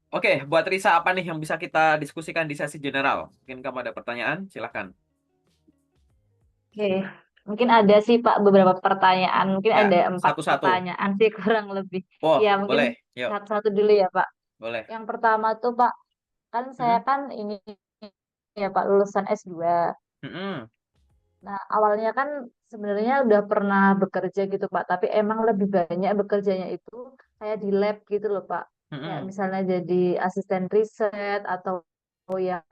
Oke, buat Risa apa nih yang bisa kita diskusikan di sesi general? Mungkin kamu ada pertanyaan, silakan. Oke, mungkin ada sih Pak beberapa pertanyaan. Mungkin Ya, ada empat satu-satu. pertanyaan sih kurang lebih. Oh, Ya mungkin boleh. Yuk. satu-satu dulu ya Pak. Boleh. Yang pertama tuh Pak, kan saya Mm-mm. kan ini ya Pak lulusan S2. Mm-mm. Nah awalnya kan sebenarnya udah pernah bekerja gitu Pak, tapi emang lebih banyak bekerjanya itu kayak di lab gitu loh Pak. Kayak Mm-mm. misalnya jadi asisten riset atau yang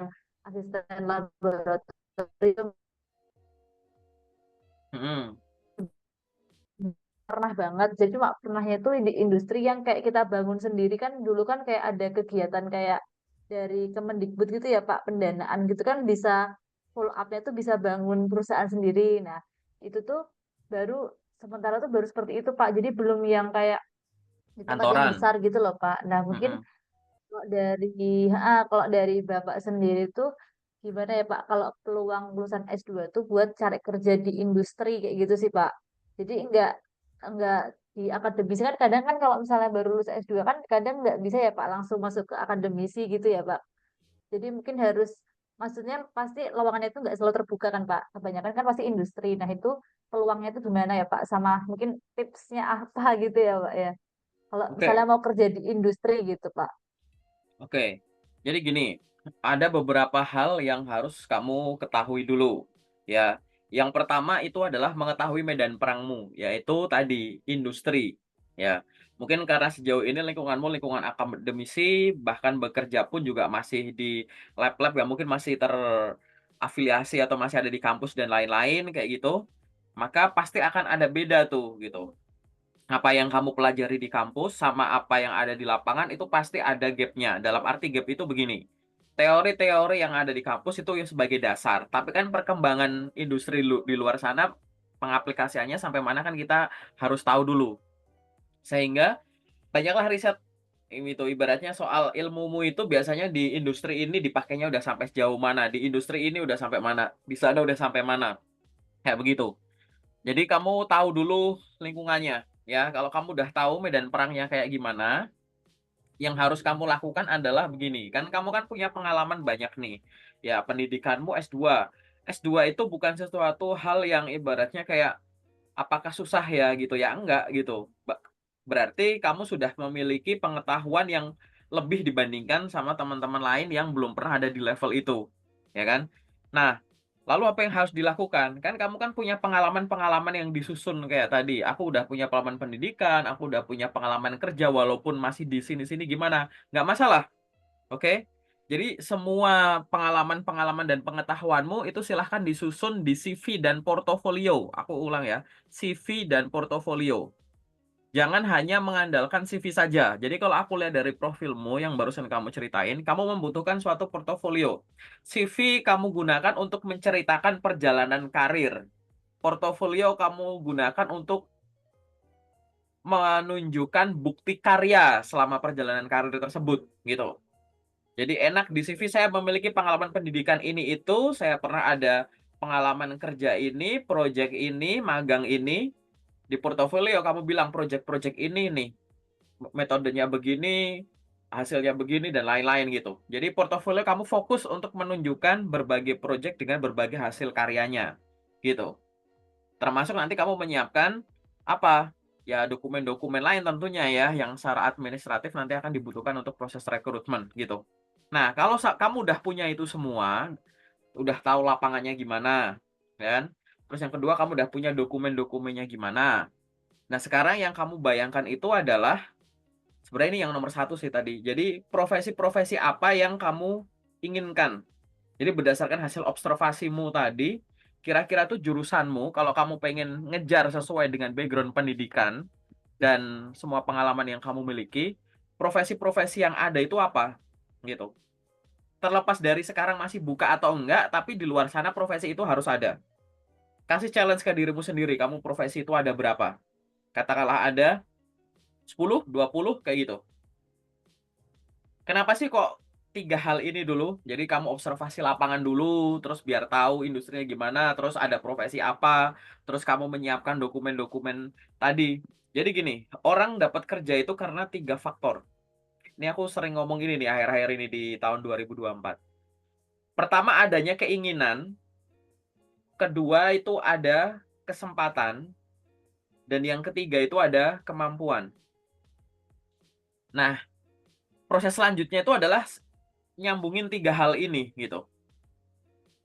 asisten laboratorium. Mm-mm. Pernah banget. Jadi cuma pernahnya itu di industri yang kayak kita bangun sendiri kan dulu kan kayak ada kegiatan kayak dari Kemendikbud gitu ya Pak, pendanaan gitu kan bisa full up-nya tuh bisa bangun perusahaan sendiri. Nah, itu tuh baru sementara tuh baru seperti itu Pak. Jadi belum yang kayak di tempat yang Kantoran. besar gitu loh Pak. Nah, mungkin Mm-mm. kalau dari Bapak sendiri tuh gimana ya Pak kalau peluang lulusan S2 tuh buat cari kerja di industri kayak gitu sih Pak. Jadi enggak di akademis kan kadang kan kalau misalnya baru lulus S2 kan kadang nggak bisa ya Pak langsung masuk ke akademisi gitu ya Pak. Jadi mungkin harus maksudnya pasti lowongannya itu nggak selalu terbuka kan Pak. Kebanyakan kan pasti industri. Nah, itu peluangnya itu gimana ya Pak? Sama mungkin tipsnya apa gitu ya Pak ya. Kalau misalnya Oke. mau kerja di industri gitu Pak. Oke. Jadi gini, ada beberapa hal yang harus kamu ketahui dulu. Ya. Yang pertama itu adalah mengetahui medan perangmu, yaitu tadi industri. Ya. Mungkin karena sejauh ini lingkunganmu lingkungan akademisi, bahkan bekerja pun juga masih di lab-lab yang mungkin masih terafiliasi atau masih ada di kampus dan lain-lain kayak gitu. Maka pasti akan ada beda tuh gitu. Apa yang kamu pelajari di kampus sama apa yang ada di lapangan itu pasti ada gapnya. Dalam arti gap itu begini. Teori-teori yang ada di kampus itu ya sebagai dasar. Tapi kan perkembangan industri di luar sana, pengaplikasiannya sampai mana kan kita harus tahu dulu. Sehingga banyaklah riset ini tuh ibaratnya soal ilmumu itu biasanya di industri ini dipakainya udah sampai sejauh mana, di industri ini udah sampai mana, di sana udah sampai mana. Kayak begitu. Jadi kamu tahu dulu lingkungannya ya. Kalau kamu udah tahu medan perangnya kayak gimana, yang harus kamu lakukan adalah begini. Kan kamu kan punya pengalaman banyak nih. Ya, pendidikanmu S2. S2 itu bukan sesuatu hal yang ibaratnya kayak apakah susah ya gitu ya, enggak gitu. Berarti kamu sudah memiliki pengetahuan yang lebih dibandingkan sama teman-teman lain yang belum pernah ada di level itu. Ya kan? Nah, lalu apa yang harus dilakukan? Kan kamu kan punya pengalaman-pengalaman yang disusun kayak tadi. Aku udah punya pengalaman pendidikan, aku udah punya pengalaman kerja walaupun masih di sini-sini gimana? Nggak masalah, oke? Jadi semua pengalaman-pengalaman dan pengetahuanmu itu silahkan disusun di CV dan portofolio. Aku ulang ya, CV dan portofolio. Jangan hanya mengandalkan CV saja. Jadi kalau aku lihat dari profilmu yang barusan kamu ceritain, kamu membutuhkan suatu portofolio. CV kamu gunakan untuk menceritakan perjalanan karir. Portofolio kamu gunakan untuk menunjukkan bukti karya selama perjalanan karir tersebut, gitu. Jadi enak di CV saya memiliki pengalaman pendidikan ini itu, saya pernah ada pengalaman kerja ini, project ini, magang ini. Di portofolio kamu bilang project-project ini nih metodenya begini, hasilnya begini, dan lain-lain gitu. Jadi portofolio kamu fokus untuk menunjukkan berbagai project dengan berbagai hasil karyanya, gitu. Termasuk nanti kamu menyiapkan apa? Ya dokumen-dokumen lain tentunya ya, yang secara administratif nanti akan dibutuhkan untuk proses rekrutmen gitu. Nah, kalau kamu udah punya itu semua, udah tahu lapangannya gimana, kan? Terus yang kedua, kamu udah punya dokumen-dokumennya gimana. Nah, sekarang yang kamu bayangkan itu adalah sebenarnya ini yang nomor satu sih tadi. Jadi profesi-profesi apa yang kamu inginkan. Jadi berdasarkan hasil observasimu tadi, kira-kira tuh jurusanmu, kalau kamu pengen ngejar sesuai dengan background pendidikan dan semua pengalaman yang kamu miliki, profesi-profesi yang ada itu apa? Gitu. Terlepas dari sekarang masih buka atau enggak, tapi di luar sana profesi itu harus ada. Kasih challenge ke dirimu sendiri, kamu profesi itu ada berapa? Katakanlah ada 10, 20, kayak gitu. Kenapa sih kok tiga hal ini dulu? Jadi kamu observasi lapangan dulu, terus biar tahu industrinya gimana, terus ada profesi apa, terus kamu menyiapkan dokumen-dokumen tadi. Jadi gini, orang dapat kerja itu karena tiga faktor. Ini aku sering ngomong gini nih akhir-akhir ini di tahun 2024. Pertama adanya keinginan, kedua itu ada kesempatan, dan yang ketiga itu ada kemampuan. Nah, proses selanjutnya itu adalah nyambungin tiga hal ini gitu.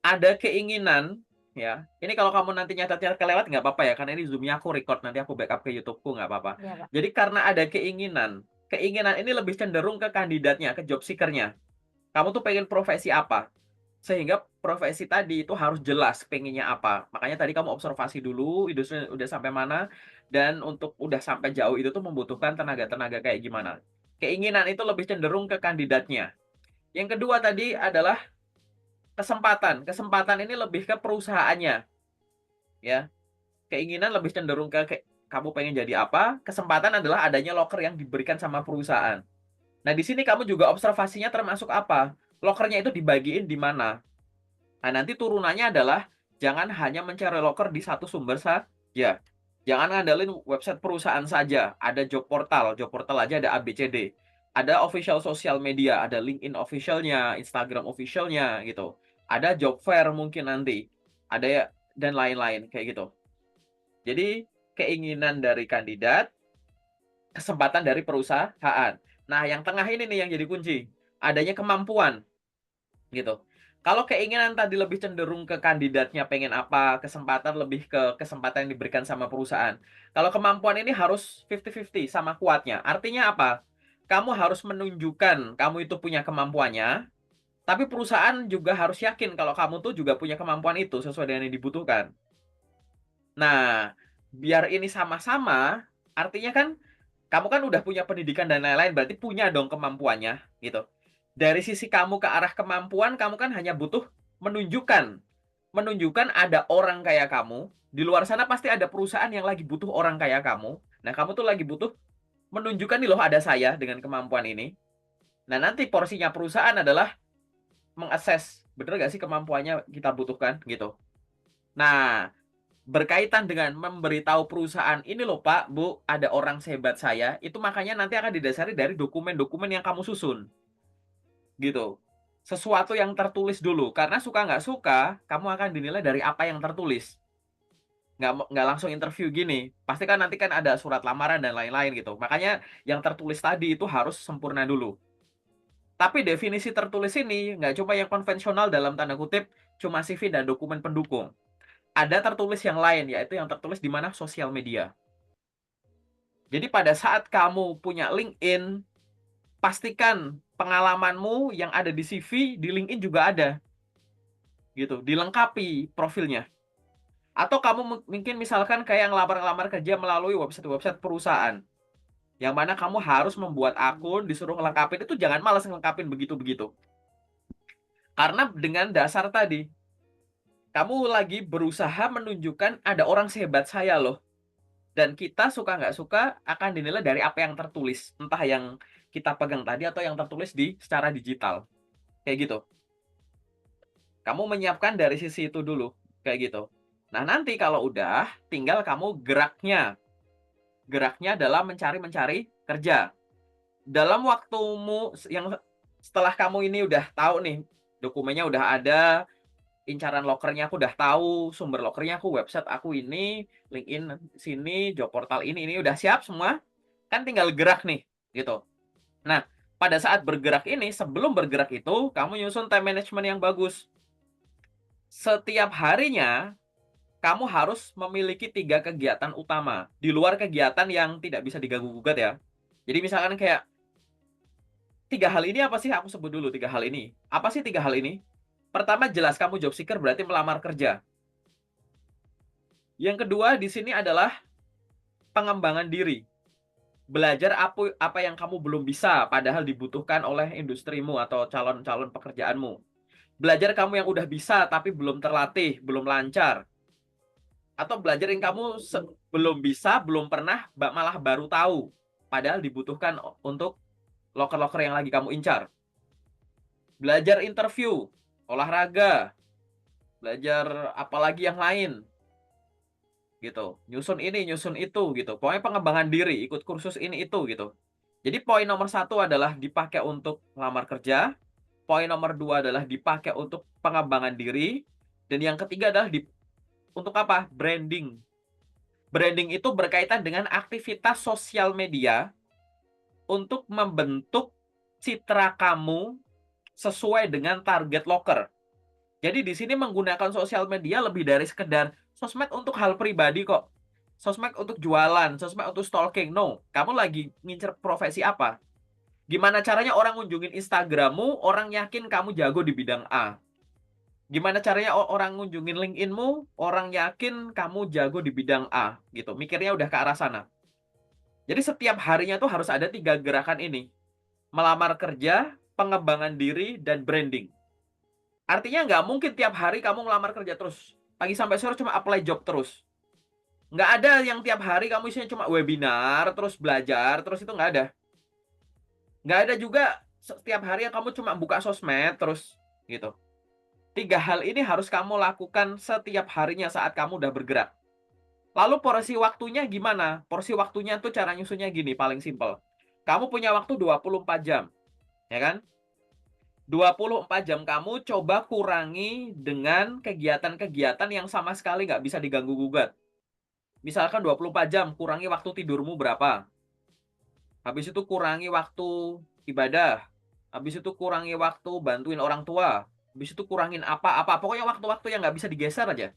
Ada keinginan, ya. Ini kalau kamu nanti nyatat-nyatat kelewat nggak apa-apa ya, karena ini Zoom-nya aku record, nanti aku backup ke YouTube-ku nggak apa-apa. Iya, Pak. Jadi karena ada keinginan, keinginan ini lebih cenderung ke kandidatnya, ke job seeker-nya. Kamu tuh pengen profesi apa? Sehingga profesi tadi itu harus jelas pengennya apa. Makanya tadi kamu observasi dulu, industri udah sampai mana, dan untuk udah sampai jauh itu tuh membutuhkan tenaga-tenaga kayak gimana. Keinginan itu lebih cenderung ke kandidatnya. Yang kedua tadi adalah kesempatan. Kesempatan ini lebih ke perusahaannya, ya. Keinginan lebih cenderung ke kamu pengen jadi apa, kesempatan adalah adanya loker yang diberikan sama perusahaan. Nah, di sini kamu juga observasinya termasuk apa? Lokernya itu dibagiin di mana? Nah, nanti turunannya adalah jangan hanya mencari loker di satu sumber saja. Jangan ngandelin website perusahaan saja. Ada job portal aja ada ABCD. Ada official social media, ada LinkedIn officialnya, Instagram officialnya gitu. Ada job fair mungkin nanti. Ada ya, dan lain-lain kayak gitu. Jadi keinginan dari kandidat, kesempatan dari perusahaan. Nah, yang tengah ini nih yang jadi kunci. Adanya kemampuan gitu. Kalau keinginan tadi lebih cenderung ke kandidatnya pengen apa, kesempatan lebih ke kesempatan yang diberikan sama perusahaan. Kalau kemampuan ini harus 50-50 sama kuatnya. Artinya apa? Kamu harus menunjukkan kamu itu punya kemampuannya, tapi perusahaan juga harus yakin kalau kamu tuh juga punya kemampuan itu sesuai dengan yang dibutuhkan. Nah, biar ini sama-sama, artinya kan kamu kan udah punya pendidikan dan lain-lain, berarti punya dong kemampuannya, gitu. Dari sisi kamu ke arah kemampuan, kamu kan hanya butuh menunjukkan. Menunjukkan ada orang kayak kamu, di luar sana pasti ada perusahaan yang lagi butuh orang kayak kamu. Nah, kamu tuh lagi butuh menunjukkan nih loh ada saya dengan kemampuan ini. Nah, nanti porsinya perusahaan adalah mengakses, bener gak sih kemampuannya kita butuhkan, gitu. Nah, berkaitan dengan memberitahu perusahaan ini loh Pak, Bu, ada orang sehebat saya, itu makanya nanti akan didasari dari dokumen-dokumen yang kamu susun, gitu. Sesuatu yang tertulis dulu, karena suka nggak suka, kamu akan dinilai dari apa yang tertulis. Nggak langsung interview gini, pasti kan nanti kan ada surat lamaran dan lain-lain gitu. Makanya yang tertulis tadi itu harus sempurna dulu. Tapi definisi tertulis ini nggak cuma yang konvensional dalam tanda kutip, cuma CV dan dokumen pendukung. Ada tertulis yang lain, yaitu yang tertulis di mana sosial media. Jadi pada saat kamu punya LinkedIn, pastikan pengalamanmu yang ada di CV di LinkedIn juga ada, gitu, dilengkapi profilnya. Atau kamu mungkin misalkan kayak ngelamar-ngelamar kerja melalui website-website perusahaan, yang mana kamu harus membuat akun, disuruh ngelengkapin, itu jangan malas ngelengkapin begitu-begitu. Karena dengan dasar tadi, kamu lagi berusaha menunjukkan ada orang sehebat saya loh. Dan kita suka nggak suka akan dinilai dari apa yang tertulis. Entah yang kita pegang tadi atau yang tertulis di secara digital. Kayak gitu. Kamu menyiapkan dari sisi itu dulu. Kayak gitu. Nah, nanti kalau udah, tinggal kamu geraknya. Geraknya adalah mencari-mencari kerja. Dalam waktumu yang setelah kamu ini udah tahu nih, dokumennya udah ada, incaran lokernya aku udah tahu, sumber lokernya aku website aku ini, LinkedIn sini, job portal ini udah siap semua, kan tinggal gerak nih, gitu. Nah, pada saat bergerak ini, sebelum bergerak itu, kamu nyusun time management yang bagus. Setiap harinya, kamu harus memiliki 3 kegiatan utama, di luar kegiatan yang tidak bisa diganggu-gugat ya. Jadi misalkan kayak, 3 hal ini apa sih? Aku sebut dulu 3 hal ini. Apa sih 3 hal ini? Pertama, jelas kamu job seeker berarti melamar kerja. Yang kedua di sini adalah pengembangan diri. Belajar apa yang kamu belum bisa, padahal dibutuhkan oleh industrimu atau calon-calon pekerjaanmu. Belajar kamu yang udah bisa, tapi belum terlatih, belum lancar. Atau belajar yang kamu belum bisa, belum pernah, malah baru tahu. Padahal dibutuhkan untuk loker-loker yang lagi kamu incar. Belajar interview, olahraga, belajar apalagi yang lain. Gitu, nyusun ini nyusun itu gitu, pokoknya pengembangan diri, ikut kursus ini itu gitu. Jadi poin nomor 1 adalah dipakai untuk melamar kerja, poin nomor 2 adalah dipakai untuk pengembangan diri, dan yang ketiga adalah untuk apa? Branding. Branding itu berkaitan dengan aktivitas sosial media untuk membentuk citra kamu sesuai dengan target loker. Jadi di sini menggunakan sosial media lebih dari sekedar sosmed untuk hal pribadi kok. Sosmed untuk jualan, sosmed untuk stalking. No, kamu lagi ngincer profesi apa? Gimana caranya orang ngunjungin Instagrammu, orang yakin kamu jago di bidang A. Gimana caranya orang ngunjungin LinkedInmu, orang yakin kamu jago di bidang A. Gitu, mikirnya udah ke arah sana. Jadi setiap harinya tuh harus ada 3 gerakan ini. Melamar kerja, pengembangan diri, dan branding. Artinya nggak mungkin tiap hari kamu ngelamar kerja terus. Pagi sampai sore cuma apply job terus. Nggak ada yang tiap hari kamu isinya cuma webinar, terus belajar, terus itu nggak ada. Nggak ada juga setiap hari yang kamu cuma buka sosmed terus gitu. 3 hal ini harus kamu lakukan setiap harinya saat kamu udah bergerak. Lalu porsi waktunya gimana? Porsi waktunya tuh cara nyusunnya gini, paling simpel. Kamu punya waktu 24 jam, ya kan? 24 jam kamu coba kurangi dengan kegiatan-kegiatan yang sama sekali nggak bisa diganggu-gugat. Misalkan 24 jam, kurangi waktu tidurmu berapa. Habis itu kurangi waktu ibadah. Habis itu kurangi waktu bantuin orang tua. Habis itu kurangin apa-apa. Pokoknya waktu-waktu yang nggak bisa digeser aja.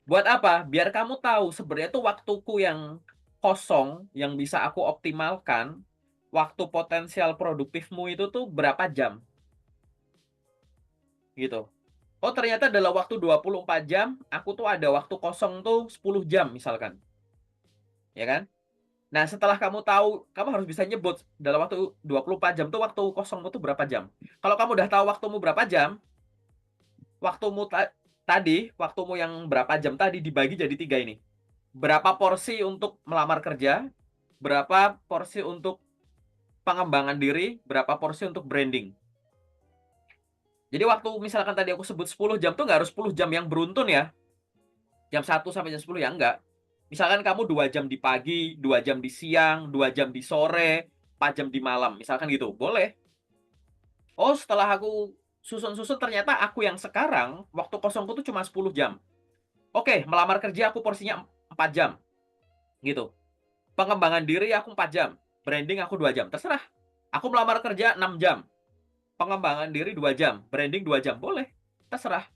Buat apa? Biar kamu tahu sebenarnya itu waktuku yang kosong, yang bisa aku optimalkan, waktu potensial produktifmu itu tuh berapa jam. Gitu. Oh, ternyata dalam waktu 24 jam, aku tuh ada waktu kosong tuh 10 jam misalkan. Ya kan? Nah, setelah kamu tahu, kamu harus bisa nyebut dalam waktu 24 jam tuh waktu kosongmu tuh berapa jam. Kalau kamu udah tahu waktumu berapa jam, waktumu yang berapa jam tadi dibagi jadi 3 ini. Berapa porsi untuk melamar kerja, berapa porsi untuk pengembangan diri, berapa porsi untuk branding. Jadi waktu misalkan tadi aku sebut 10 jam tuh nggak harus 10 jam yang beruntun ya. Jam 1 sampai jam 10 ya enggak. Misalkan kamu 2 jam di pagi, 2 jam di siang, 2 jam di sore, 4 jam di malam. Misalkan gitu. Boleh. Oh, setelah aku susun-susun ternyata aku yang sekarang waktu kosongku tuh cuma 10 jam. Oke, melamar kerja aku porsinya 4 jam. Gitu. Pengembangan diri aku 4 jam. Branding aku 2 jam. Terserah. Aku melamar kerja 6 jam. Pengembangan diri 2 jam. Branding 2 jam. Boleh. Terserah.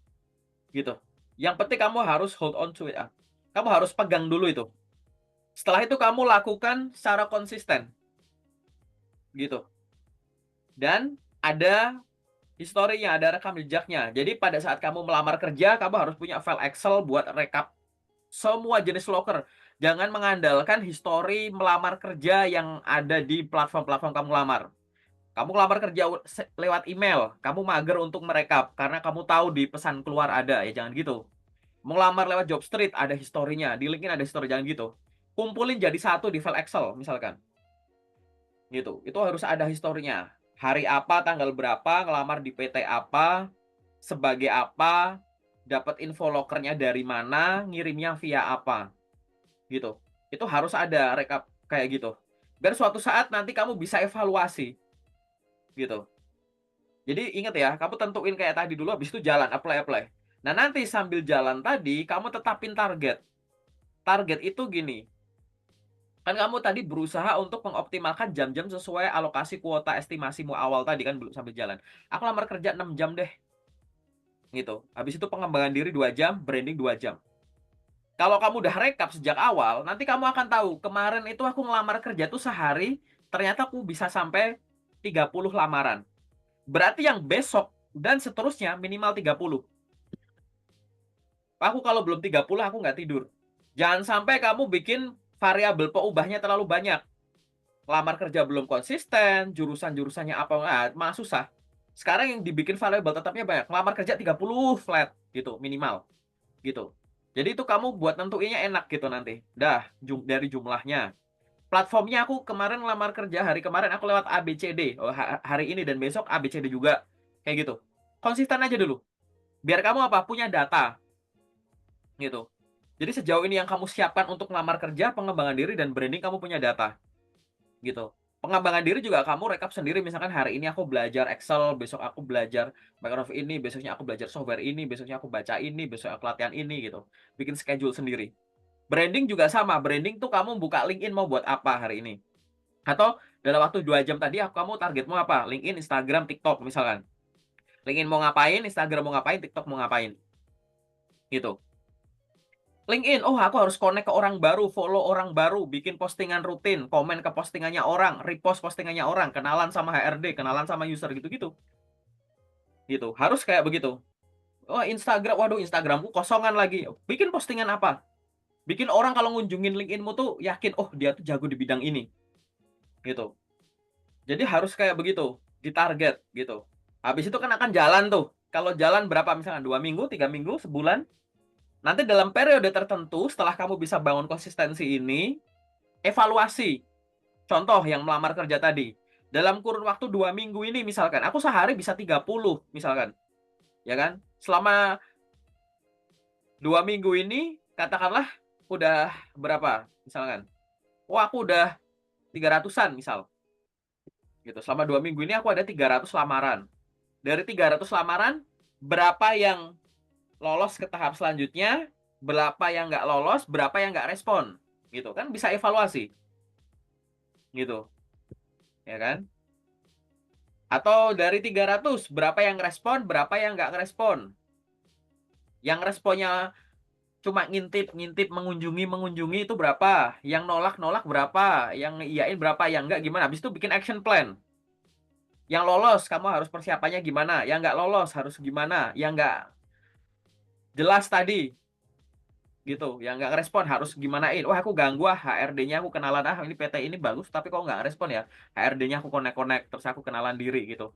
Gitu. Yang penting kamu harus hold on to it. Kamu harus pegang dulu itu. Setelah itu kamu lakukan secara konsisten. Gitu. Dan ada historinya, ada rekam jejaknya. Jadi pada saat kamu melamar kerja, kamu harus punya file Excel buat rekap semua jenis loker. Jangan mengandalkan histori melamar kerja yang ada di platform-platform kamu lamar. Kamu lamar kerja lewat email, kamu mager untuk merekap karena kamu tahu di pesan keluar ada, ya jangan gitu. Melamar lewat job street ada historinya, di LinkedIn ada histori, jangan gitu. Kumpulin jadi satu di file Excel misalkan. Gitu. Itu harus ada historinya. Hari apa, tanggal berapa, ngelamar di PT apa, sebagai apa, dapat info lokernya dari mana, ngirimnya via apa. Gitu. Itu harus ada rekap kayak gitu. Biar suatu saat nanti kamu bisa evaluasi. Gitu. Jadi ingat ya, kamu tentuin kayak tadi dulu, habis itu jalan, apply. Nah, nanti sambil jalan tadi, kamu tetapin target. Target itu gini, kan kamu tadi berusaha untuk mengoptimalkan jam-jam sesuai alokasi kuota estimasimu awal tadi kan belum sambil jalan. Aku lamar kerja 6 jam deh. Gitu. Habis itu pengembangan diri 2 jam, branding 2 jam. Kalau kamu udah rekap sejak awal, nanti kamu akan tahu, kemarin itu aku ngelamar kerja tuh sehari, ternyata aku bisa sampai 30 lamaran. Berarti yang besok dan seterusnya minimal 30. Aku kalau belum 30 aku nggak tidur. Jangan sampai kamu bikin variabel peubahnya terlalu banyak. Lamar kerja belum konsisten, jurusan-jurusannya apa malah susah. Sekarang yang dibikin variabel tetapnya banyak. Lamar kerja 30 flat gitu minimal. Gitu. Jadi itu kamu buat nentuinnya enak gitu nanti. Dah, dari jumlahnya. Platformnya aku kemarin lamar kerja, hari kemarin aku lewat ABCD. Oh, hari ini dan besok ABCD juga. Kayak gitu. Konsisten aja dulu. Biar kamu apa? Punya data. Gitu. Jadi sejauh ini yang kamu siapkan untuk melamar kerja, pengembangan diri, dan branding kamu punya data. gitu. Pengembangan diri juga kamu rekap sendiri, misalkan hari ini aku belajar Excel, besok aku belajar Microsoft ini, besoknya aku belajar software ini, besoknya aku baca ini, besok aku latihan ini gitu. Bikin schedule sendiri. Branding juga sama, branding tuh kamu buka LinkedIn mau buat apa hari ini. Atau dalam waktu 2 jam tadi kamu targetmu apa? LinkedIn, Instagram, TikTok misalkan. LinkedIn mau ngapain, Instagram mau ngapain, TikTok mau ngapain. Gitu. LinkedIn, oh aku harus connect ke orang baru, follow orang baru, bikin postingan rutin, komen ke postingannya orang, repost postingannya orang, kenalan sama HRD, kenalan sama user gitu-gitu. Gitu. Harus kayak begitu. Oh, Instagram, waduh Instagramku kosongan lagi. Bikin postingan apa? Bikin orang kalau ngunjungin LinkedInmu tuh yakin, oh dia tuh jago di bidang ini. Gitu. Jadi harus kayak begitu, ditarget gitu. Habis itu kan akan jalan tuh. Kalau jalan berapa misalkan 2 minggu, 3 minggu, sebulan. Nanti dalam periode tertentu setelah kamu bisa bangun konsistensi ini, evaluasi. Contoh yang melamar kerja tadi. Dalam kurun waktu 2 minggu ini misalkan, aku sehari bisa 30 misalkan. Ya kan? Selama 2 minggu ini, katakanlah udah berapa misalkan. Wah aku udah 300-an misal. Gitu. Selama 2 minggu ini aku ada 300 lamaran. Dari 300 lamaran, berapa yang lolos ke tahap selanjutnya, berapa yang nggak lolos, berapa yang nggak respon. Gitu kan bisa evaluasi. Gitu. Ya kan? Atau dari 300, berapa yang respon, berapa yang nggak respon. Yang responnya cuma ngintip, mengunjungi itu berapa. Yang nolak berapa. Yang iyain berapa, yang nggak gimana. Habis itu bikin action plan. Yang lolos, kamu harus persiapannya gimana. Yang nggak lolos, harus gimana. Yang nggak jelas tadi, gitu. Yang nggak respon, harus gimanain. Wah, aku ganggu HRD-nya aku kenalan. Ini PT ini bagus, tapi kok nggak respon ya. HRD-nya aku connect-connect, terus aku kenalan diri, gitu.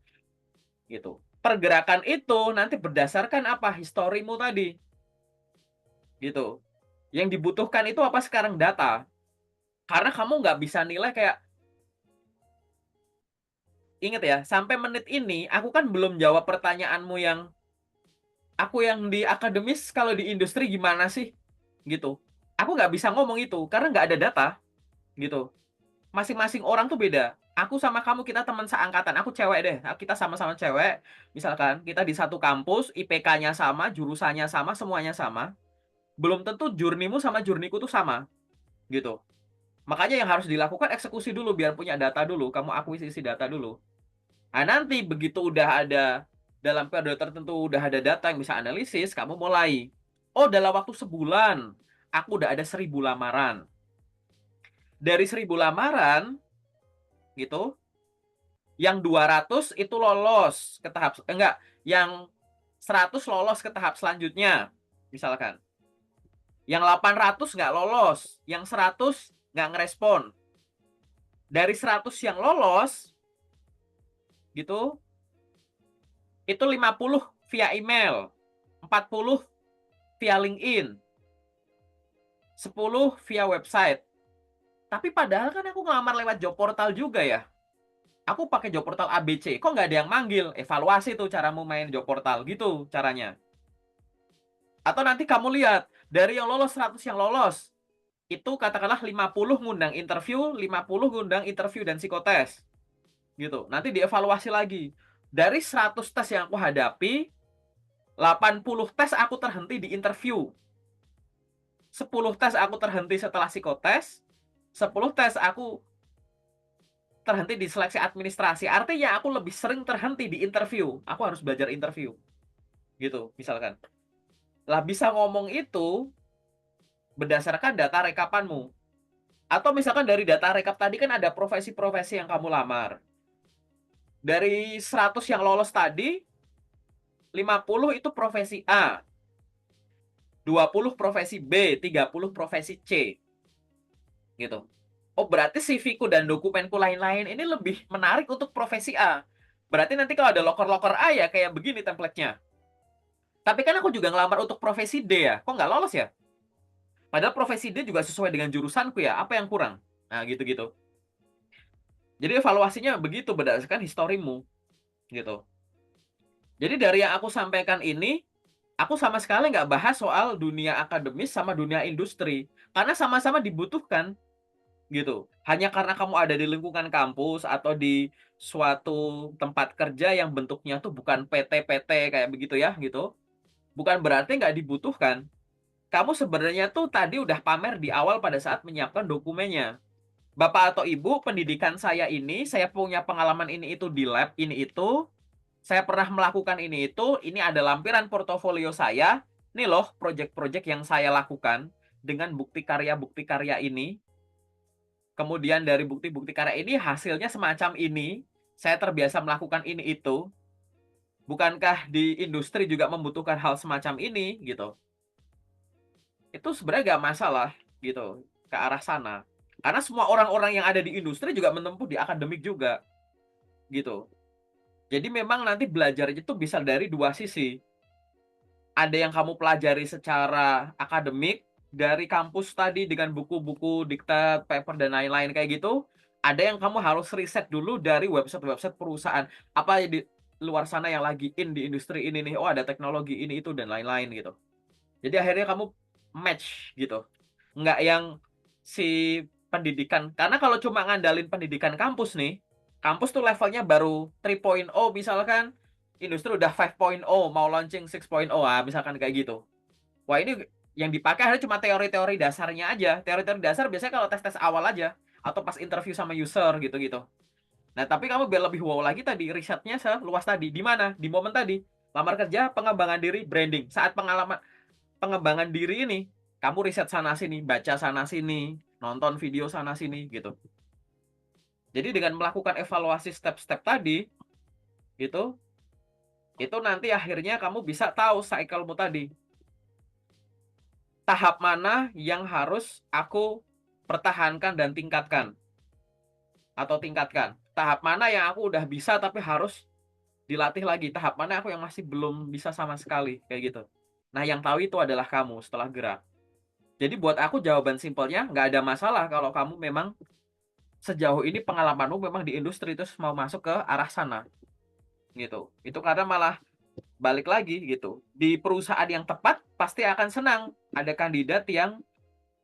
Gitu. Pergerakan itu nanti berdasarkan apa? Historimu tadi. Gitu. Yang dibutuhkan itu apa sekarang? Data. Karena kamu nggak bisa nilai kayak, ingat ya, sampai menit ini aku kan belum jawab pertanyaanmu yang aku yang di akademis kalau di industri gimana sih? Gitu. Aku nggak bisa ngomong itu karena nggak ada data. Gitu. Masing-masing orang tuh beda. Aku sama kamu kita teman seangkatan. Aku cewek deh. Kita sama-sama cewek. Misalkan kita di satu kampus, IPK-nya sama, jurusannya sama, semuanya sama. Belum tentu jurnimu sama jurniku tuh sama. Gitu. Makanya yang harus dilakukan eksekusi dulu biar punya data dulu. Kamu akuisisi data dulu. Nah, nanti begitu udah ada dalam periode tertentu udah ada data yang bisa analisis, kamu mulai. Oh, dalam waktu sebulan aku udah ada 1.000 lamaran. Dari 1.000 lamaran gitu, yang 200 itu lolos ke tahap enggak, yang 100 lolos ke tahap selanjutnya. Misalkan. Yang 800 nggak lolos, yang 100 nggak ngerespon. Dari 100 yang lolos gitu, itu 50 via email, 40 via LinkedIn, 10 via website. Tapi padahal kan aku ngelamar lewat job portal juga ya. Aku pakai job portal ABC, kok nggak ada yang manggil? Evaluasi tuh caramu main job portal, gitu caranya. Atau nanti kamu lihat, dari yang lolos 100 yang lolos, itu katakanlah 50 ngundang interview, 50 ngundang interview dan psikotes. Gitu. Nanti dievaluasi lagi. Dari 100 tes yang aku hadapi, 80 tes aku terhenti di interview. 10 tes aku terhenti setelah psikotes, 10 tes aku terhenti di seleksi administrasi. Artinya aku lebih sering terhenti di interview. Aku harus belajar interview. Gitu, misalkan. Lah bisa ngomong itu berdasarkan data rekapanmu. Atau misalkan dari data rekap tadi kan ada profesi-profesi yang kamu lamar. Dari 100 yang lolos tadi, 50 itu profesi A, 20 profesi B, 30 profesi C. Gitu. Oh, berarti CV-ku dan dokumenku lain-lain ini lebih menarik untuk profesi A. Berarti nanti kalau ada loker-loker A ya kayak begini template-nya. Tapi kan aku juga ngelamar untuk profesi D ya. Kok nggak lolos ya? Padahal profesi D juga sesuai dengan jurusanku ya. Apa yang kurang? Nah, gitu-gitu. Jadi evaluasinya begitu berdasarkan historimu. Gitu. Jadi dari yang aku sampaikan ini, aku sama sekali nggak bahas soal dunia akademis sama dunia industri. Karena sama-sama dibutuhkan. gitu. Hanya karena kamu ada di lingkungan kampus atau di suatu tempat kerja yang bentuknya tuh bukan PT-PT kayak begitu ya gitu, bukan berarti nggak dibutuhkan. Kamu sebenarnya tuh tadi udah pamer di awal pada saat menyiapkan dokumennya. Bapak atau Ibu, pendidikan saya ini, saya punya pengalaman ini itu di lab ini itu, saya pernah melakukan ini ada lampiran portofolio saya. Nih loh proyek-proyek yang saya lakukan dengan bukti karya ini. Kemudian dari bukti-bukti karya ini hasilnya semacam ini. Saya terbiasa melakukan ini itu. Bukankah di industri juga membutuhkan hal semacam ini gitu? Itu sebenarnya nggak masalah gitu ke arah sana. Karena semua orang-orang yang ada di industri juga menempuh di akademik juga gitu. Jadi memang nanti belajarnya itu bisa dari dua sisi. Ada yang kamu pelajari secara akademik dari kampus tadi dengan buku-buku, diktat, paper dan lain-lain kayak gitu. Ada yang kamu harus riset dulu dari website-website perusahaan. Apa di luar sana yang lagi in di industri ini nih. Oh, ada teknologi ini itu dan lain-lain gitu. Jadi akhirnya kamu match gitu. Nggak yang si pendidikan. Karena kalau cuma ngandalin pendidikan kampus nih, kampus tuh levelnya baru 3.0 misalkan, industri udah 5.0, mau launching 6.0, misalkan kayak gitu. Wah ini yang dipakai hanya cuma teori-teori dasarnya aja. Teori-teori dasar biasanya kalau tes-tes awal aja. Atau pas interview sama user gitu-gitu. Nah tapi kamu biar lebih wow lagi tadi, risetnya seluas tadi. Di mana? Di momen tadi. Lamar kerja, pengembangan diri, branding. Saat pengalaman pengembangan diri ini, kamu riset sana sini, baca sana sini, nonton video sana sini gitu. Jadi dengan melakukan evaluasi step-step tadi, gitu, itu nanti akhirnya kamu bisa tahu cycle-mu tadi. Tahap mana yang harus aku pertahankan dan tingkatkan atau tingkatkan. Tahap mana yang aku udah bisa tapi harus dilatih lagi. Tahap mana aku yang masih belum bisa sama sekali kayak gitu. Nah, yang tahu itu adalah kamu setelah gerak. Jadi buat aku jawaban simpelnya nggak ada masalah kalau kamu memang sejauh ini pengalamanmu memang di industri terus mau masuk ke arah sana gitu. Itu karena malah balik lagi gitu. Di perusahaan yang tepat pasti akan senang ada kandidat yang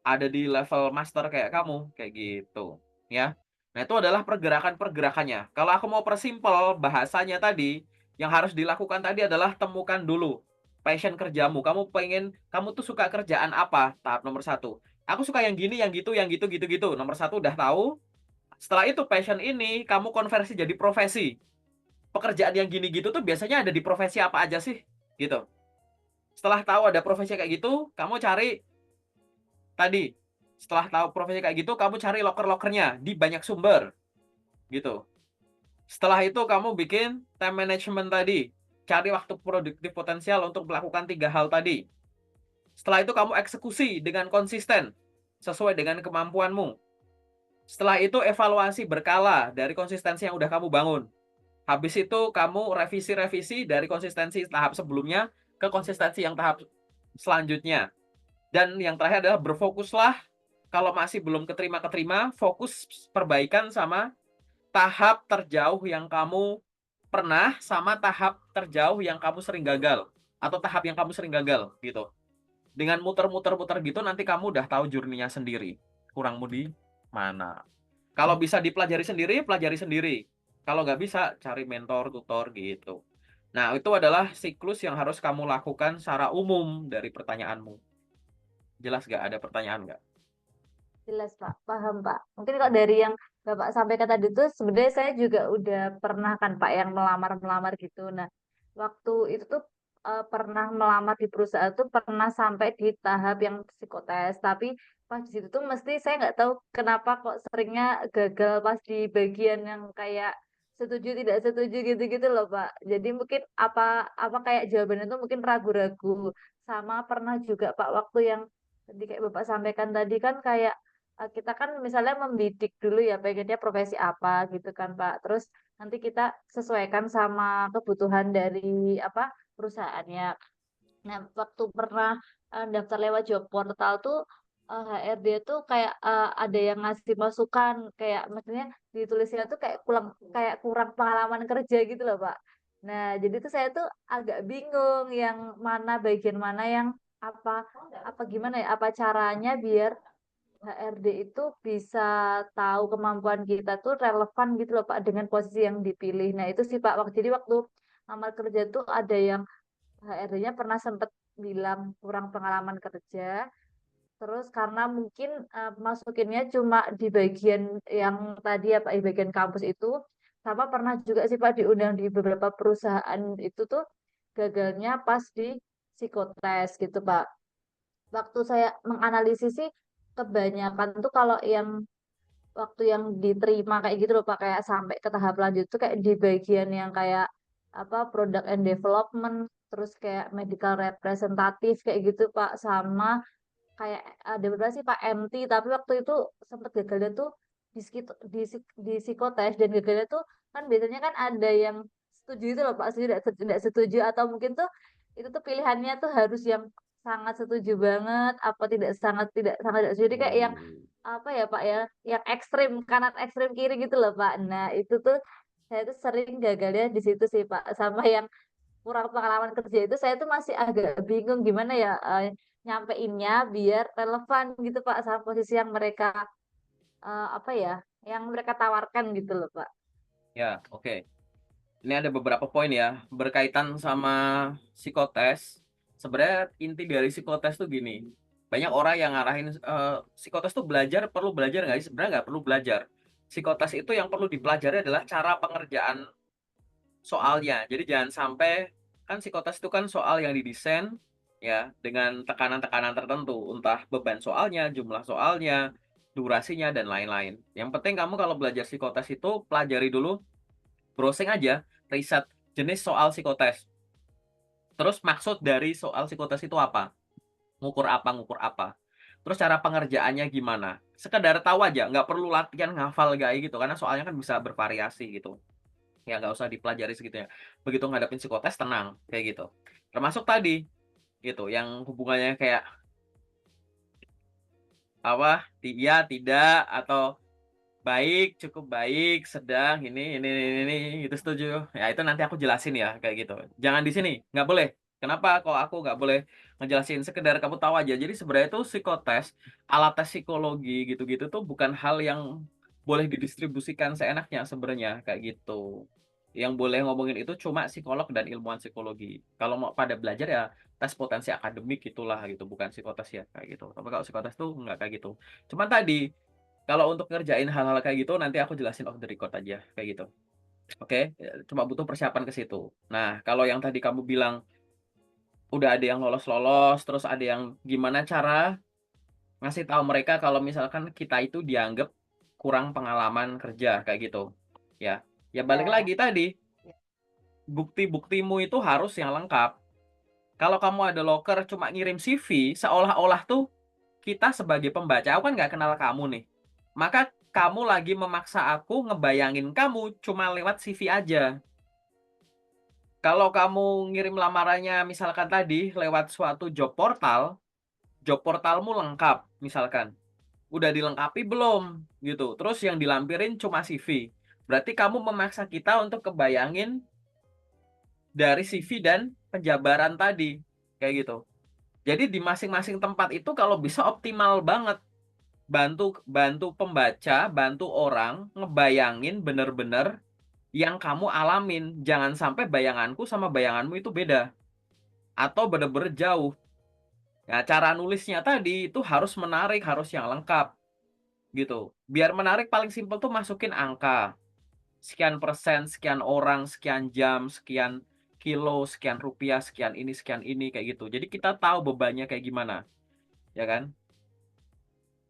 ada di level master kayak kamu kayak gitu ya. Nah, itu adalah pergerakan-pergerakannya. Kalau aku mau persimpel bahasanya tadi, yang harus dilakukan tadi adalah temukan dulu passion kerjamu. Kamu tuh suka kerjaan apa? Tahap nomor satu. Aku suka yang gini, yang gitu, yang gitu, gitu-gitu. Nomor satu udah tahu. Setelah itu passion ini kamu konversi jadi profesi. Pekerjaan yang gini gitu tuh biasanya ada di profesi apa aja sih? Gitu. Setelah tahu ada profesi kayak gitu, kamu cari tadi. Setelah tahu profesi kayak gitu, kamu cari loker-lokernya di banyak sumber. Gitu. Setelah itu kamu bikin time management tadi. Cari waktu produktif potensial untuk melakukan 3 hal tadi. Setelah itu kamu eksekusi dengan konsisten sesuai dengan kemampuanmu. Setelah itu evaluasi berkala dari konsistensi yang udah kamu bangun. Habis itu kamu revisi-revisi dari konsistensi tahap sebelumnya ke konsistensi yang tahap selanjutnya. Dan yang terakhir adalah berfokuslah kalau masih belum keterima-keterima, fokus perbaikan sama tahap terjauh yang kamu pernah sama tahap terjauh yang kamu sering gagal atau tahap yang kamu sering gagal gitu. Dengan muter-muter-muter gitu nanti kamu udah tahu journey-nya sendiri. Kurangmu di mana. Kalau bisa dipelajari sendiri, pelajari sendiri. Kalau nggak bisa, cari mentor, tutor gitu. Nah, itu adalah siklus yang harus kamu lakukan secara umum dari pertanyaanmu. Jelas nggak? Ada pertanyaan nggak? Jelas Pak, paham Pak. Mungkin kalau dari yang Bapak sampaikan tadi itu sebenarnya saya juga udah pernah kan Pak yang melamar-melamar gitu. Nah, waktu itu tuh pernah melamar di perusahaan tuh pernah sampai di tahap yang psikotes. Tapi pas di situ tuh mesti saya nggak tahu kenapa kok seringnya gagal pas di bagian yang kayak setuju tidak setuju gitu-gitu loh Pak. Jadi mungkin apa apa kayak jawabannya itu mungkin ragu-ragu. Sama pernah juga Pak waktu yang tadi kayak Bapak sampaikan tadi kan kayak kita kan misalnya membidik dulu ya pengennya profesi apa gitu kan Pak. Terus nanti kita sesuaikan sama kebutuhan dari apa perusahaannya. Nah, waktu pernah daftar lewat job portal tuh HRD tuh kayak ada yang ngasih masukan kayak maksudnya ditulisnya tuh kayak kurang pengalaman kerja gitu loh Pak. Nah, jadi tuh saya tuh agak bingung yang mana bagian mana yang apa apa gimana ya apa caranya biar HRD itu bisa tahu kemampuan kita tuh relevan gitu loh Pak dengan posisi yang dipilih. Nah itu sih Pak, jadi waktu lamar kerja tuh ada yang HRD-nya pernah sempet bilang kurang pengalaman kerja, terus karena mungkin masukinnya cuma di bagian yang tadi ya Pak, di bagian kampus itu, sama pernah juga sih Pak diundang di beberapa perusahaan itu tuh gagalnya pas di psikotes gitu Pak. Waktu saya menganalisis sih kebanyakan tuh kalau yang waktu yang diterima kayak gitu loh Pak, kayak sampai ke tahap lanjut tuh kayak di bagian yang kayak apa product and development, terus kayak medical representative kayak gitu Pak, sama kayak ada beberapa sih Pak MT, tapi waktu itu sempet gagalnya tuh di psikotes, dan gagalnya tuh kan biasanya kan ada yang setuju itu loh Pak, setuju tidak setuju, atau mungkin tuh itu tuh pilihannya tuh harus yang sangat setuju banget apa tidak sangat tidak setuju. Jadi kayak yang Hmm. apa ya Pak ya, yang ekstrim kanan ekstrim kiri gitu loh Pak. Nah itu tuh saya tuh sering gagalnya di situ sih Pak, sama yang kurang pengalaman kerja itu saya tuh masih agak bingung gimana ya nyampeinnya biar relevan gitu Pak sama posisi yang mereka apa ya, yang mereka tawarkan gitu loh Pak. Ya, oke. Ini ada beberapa poin ya berkaitan sama psikotes. Sebenarnya inti dari psikotes tuh gini. Banyak orang yang ngarahin psikotes tuh perlu belajar nggak sih? Sebenarnya nggak perlu belajar. Psikotes itu yang perlu dipelajari adalah cara pengerjaan soalnya. Jadi jangan sampai, kan psikotes itu kan soal yang didesain ya dengan tekanan-tekanan tertentu, entah beban soalnya, jumlah soalnya, durasinya dan lain-lain. Yang penting kamu kalau belajar psikotes itu pelajari dulu, browsing aja, riset jenis soal psikotes. Terus maksud dari soal psikotes itu apa? Ngukur apa, ngukur apa. Terus cara pengerjaannya gimana? Sekedar tahu aja, nggak perlu latihan ngafal kayak gitu, karena soalnya kan bisa bervariasi gitu. Ya nggak usah dipelajari segitu ya. Begitu ngadepin psikotes tenang kayak gitu. Termasuk tadi gitu, yang hubungannya kayak apa? Iya, tidak, atau baik, cukup baik, sedang, ini, itu setuju. Ya itu nanti aku jelasin ya kayak gitu. Jangan di sini, nggak boleh. Kenapa kok aku nggak boleh ngejelasin? Sekedar kamu tahu aja. Jadi sebenarnya itu psikotes, alat tes psikologi gitu-gitu tuh bukan hal yang boleh didistribusikan seenaknya sebenarnya kayak gitu. Yang boleh ngomongin itu cuma psikolog dan ilmuwan psikologi. Kalau mau pada belajar ya tes potensi akademik itulah gitu, bukan psikotes ya kayak gitu. Tapi kalau psikotes tuh nggak kayak gitu. Cuman tadi kalau untuk ngerjain hal-hal kayak gitu nanti aku jelasin off the record aja kayak gitu. Oke, ya, cuma butuh persiapan ke situ. Nah, kalau yang tadi kamu bilang udah ada yang lolos-lolos, terus ada yang gimana cara ngasih tahu mereka kalau misalkan kita itu dianggap kurang pengalaman kerja kayak gitu. Ya. Ya balik Ya. lagi tadi, bukti-buktimu itu harus yang lengkap. Kalau kamu ada loker cuma ngirim CV, seolah-olah tuh kita sebagai pembaca, aku kan nggak kenal kamu nih. Maka kamu lagi memaksa aku ngebayangin kamu cuma lewat CV aja. Kalau kamu ngirim lamarannya misalkan tadi lewat suatu job portalmu lengkap misalkan. Udah dilengkapi belum gitu. Terus yang dilampirin cuma CV. Berarti kamu memaksa kita untuk kebayangin dari CV dan penjabaran tadi. Kayak gitu. Jadi di masing-masing tempat itu kalau bisa optimal banget. Bantu bantu pembaca, bantu orang ngebayangin bener-bener yang kamu alamin. Jangan sampai bayanganku sama bayanganmu itu beda atau bener-bener jauh. Nah, cara nulisnya tadi itu harus menarik, harus yang lengkap gitu. Biar menarik paling simpel tuh masukin angka. Sekian persen, sekian orang, sekian jam, sekian kilo, sekian rupiah, sekian ini kayak gitu. Jadi kita tahu bebannya kayak gimana, ya kan?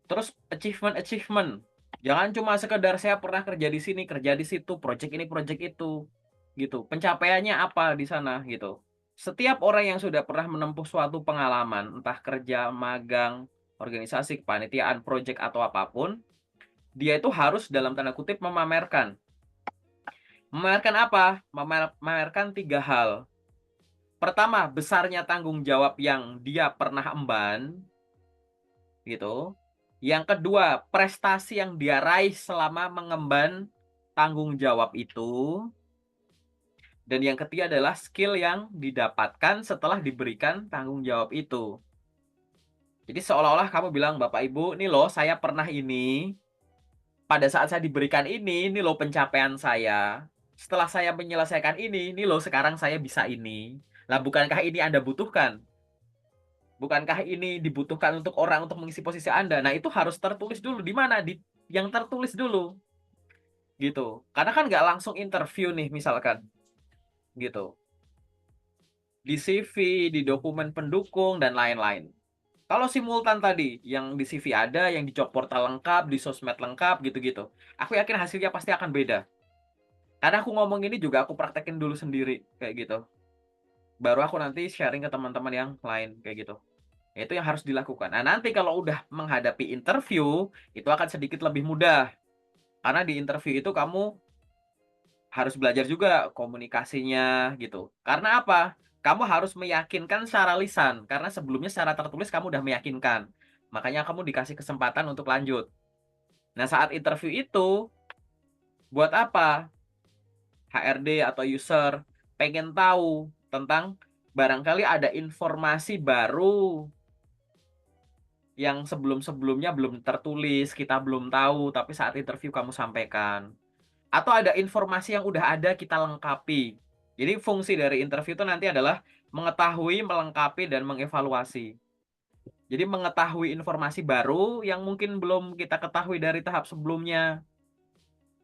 Terus achievement. Jangan cuma sekedar saya pernah kerja di sini, kerja di situ, project ini, project itu, gitu. Pencapaiannya apa di sana, gitu. Setiap orang yang sudah pernah menempuh suatu pengalaman, entah kerja, magang, organisasi, kepanitiaan, project atau apapun, dia itu harus dalam tanda kutip memamerkan. Memamerkan apa? Memamerkan tiga hal. Pertama, besarnya tanggung jawab yang dia pernah emban, gitu. Yang kedua, prestasi yang dia raih selama mengemban tanggung jawab itu. Dan yang ketiga adalah skill yang didapatkan setelah diberikan tanggung jawab itu. Jadi seolah-olah kamu bilang, Bapak Ibu, nih loh saya pernah ini, pada saat saya diberikan ini loh pencapaian saya. Setelah saya menyelesaikan ini loh sekarang saya bisa ini. Lah bukankah ini Anda butuhkan? Bukankah ini dibutuhkan untuk orang untuk mengisi posisi Anda? Nah, itu harus tertulis dulu di mana? Di yang tertulis dulu gitu. Karena kan nggak langsung interview nih misalkan gitu. Di CV, di dokumen pendukung dan lain-lain. Kalau simultan tadi, yang di CV ada, yang di job portal lengkap, di sosmed lengkap, gitu-gitu. Aku yakin hasilnya pasti akan beda. Karena aku ngomong ini juga aku praktekin dulu sendiri, kayak gitu. Baru aku nanti sharing ke teman-teman yang lain, kayak gitu. Itu yang harus dilakukan. Nah, nanti kalau udah menghadapi interview, itu akan sedikit lebih mudah. Karena di interview itu kamu harus belajar juga komunikasinya, gitu. Karena apa? Kamu harus meyakinkan secara lisan. Karena sebelumnya secara tertulis kamu udah meyakinkan. Makanya kamu dikasih kesempatan untuk lanjut. Nah, saat interview itu, buat apa? HRD atau user pengen tahu tentang barangkali ada informasi baru yang sebelum-sebelumnya belum tertulis, kita belum tahu, tapi saat interview kamu sampaikan. Atau ada informasi yang udah ada kita lengkapi. Jadi fungsi dari interview itu nanti adalah mengetahui, melengkapi, dan mengevaluasi. Jadi mengetahui informasi baru yang mungkin belum kita ketahui dari tahap sebelumnya.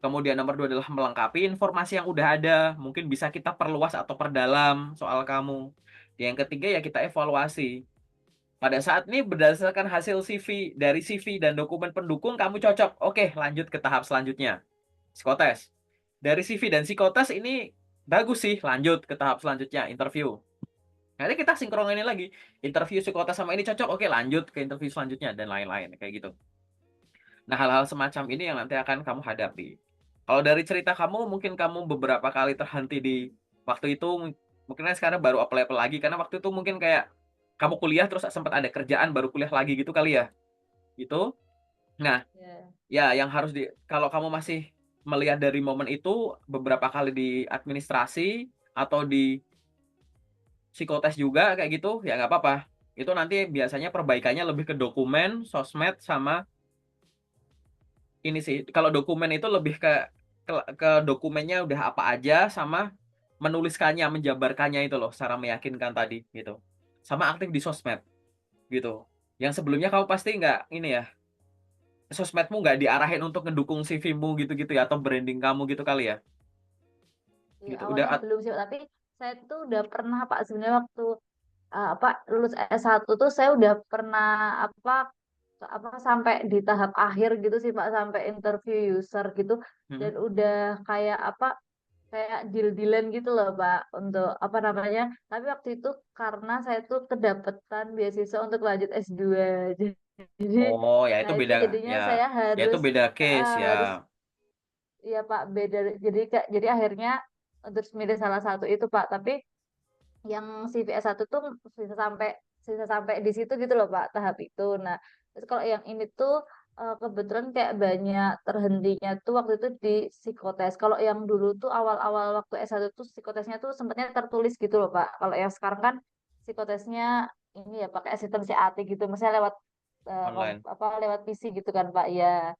Kemudian nomor dua adalah melengkapi informasi yang udah ada. Mungkin bisa kita perluas atau perdalam soal kamu. Yang ketiga ya kita evaluasi. Pada saat ini berdasarkan hasil CV, dari CV dan dokumen pendukung kamu cocok. Oke, lanjut ke tahap selanjutnya. Psikotes. Dari CV dan psikotes ini bagus sih, lanjut ke tahap selanjutnya, interview. Nanti kita sinkronin lagi. Interview psikotes sama ini cocok, oke lanjut ke interview selanjutnya dan lain-lain kayak gitu. Nah, hal-hal semacam ini yang nanti akan kamu hadapi. Kalau dari cerita kamu, mungkin kamu beberapa kali terhenti di waktu itu, mungkin sekarang baru apply lagi, karena waktu itu mungkin kayak kamu kuliah terus sempat ada kerjaan baru kuliah lagi gitu kali ya? Gitu. Nah, Ya. ya yang harus kalau kamu masih melihat dari momen itu beberapa kali di administrasi atau di psikotes juga kayak gitu, ya nggak apa-apa. Itu nanti biasanya perbaikannya lebih ke dokumen, sosmed, sama ini sih. Kalau dokumen itu lebih ke dokumennya udah apa aja sama menuliskannya, menjabarkannya itu loh, secara meyakinkan tadi gitu. Sama aktif di sosmed gitu. Yang sebelumnya kamu pasti nggak ini ya, sosmedmu nggak diarahin untuk ngedukung CV-mu gitu-gitu ya, atau branding kamu gitu kali ya. Iya, Gitu. Udah awalnya belum sih, Pak. Tapi saya tuh udah pernah Pak sebenarnya waktu apa lulus S1 tuh saya udah pernah apa apa sampai di tahap akhir gitu sih Pak, sampai interview user gitu, dan hmm. udah kayak apa kayak deal-dealan gitu loh Pak untuk apa namanya. Tapi waktu itu karena saya tuh kedapetan beasiswa untuk lanjut S2. Jadi Oh, ya nah itu itu beda jadinya ya. saya Ya itu harus beda case ya. harus ya Pak beda. Jadi akhirnya untuk milih salah satu itu Pak. Tapi yang CVS satu tuh bisa sampai bisa sampai di situ gitu loh Pak, tahap itu. Nah, terus kalau yang ini tuh kebetulan kayak banyak terhentinya tuh waktu itu di psikotes. Kalau yang dulu tuh awal-awal waktu S1 tuh psikotesnya tuh sempatnya tertulis gitu loh Pak. Kalau yang sekarang kan psikotesnya ini ya pakai sistem CAT gitu, misalnya lewat Online. apa lewat PC gitu kan Pak. Ya,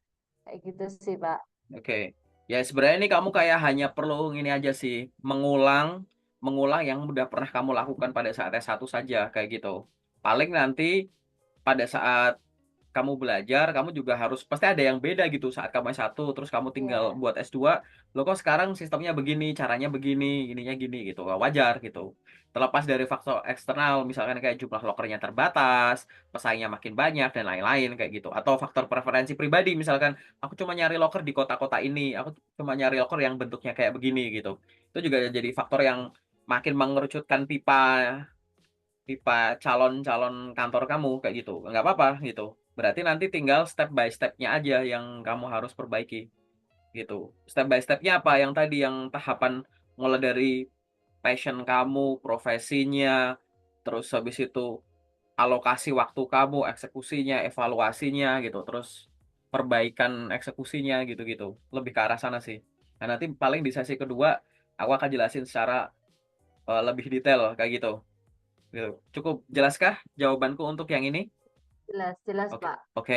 kayak gitu sih Pak. Oke. Ya sebenarnya ini kamu kayak hanya perlu ini aja sih, mengulang mengulang yang udah pernah kamu lakukan pada saat S1 saja kayak gitu. Paling nanti pada saat kamu belajar, kamu juga harus pasti ada yang beda gitu saat kamu S1 terus kamu tinggal Iya. buat S2, lo kok sekarang sistemnya begini, caranya begini, ininya gini gitu. Wajar gitu. Terlepas dari faktor eksternal misalkan kayak jumlah lokernya terbatas, pesaingnya makin banyak dan lain-lain kayak gitu. Atau faktor preferensi pribadi misalkan aku cuma nyari loker di kota-kota ini, aku cuma nyari loker yang bentuknya kayak begini gitu. Itu juga jadi faktor yang makin mengerucutkan pipa pipa calon-calon kantor kamu kayak gitu. Nggak apa-apa gitu. Berarti nanti tinggal step by step-nya aja yang kamu harus perbaiki gitu. Step by step-nya apa? Yang tadi yang tahapan mulai dari passion kamu, profesinya, terus habis itu alokasi waktu kamu, eksekusinya, evaluasinya gitu, terus perbaikan eksekusinya gitu-gitu. Lebih ke arah sana sih. Nah, nanti paling di sesi kedua aku akan jelasin secara lebih detail kayak gitu. Gitu. Cukup jelaskah jawabanku untuk yang ini? Jelas, jelas Oke, Pak. oke.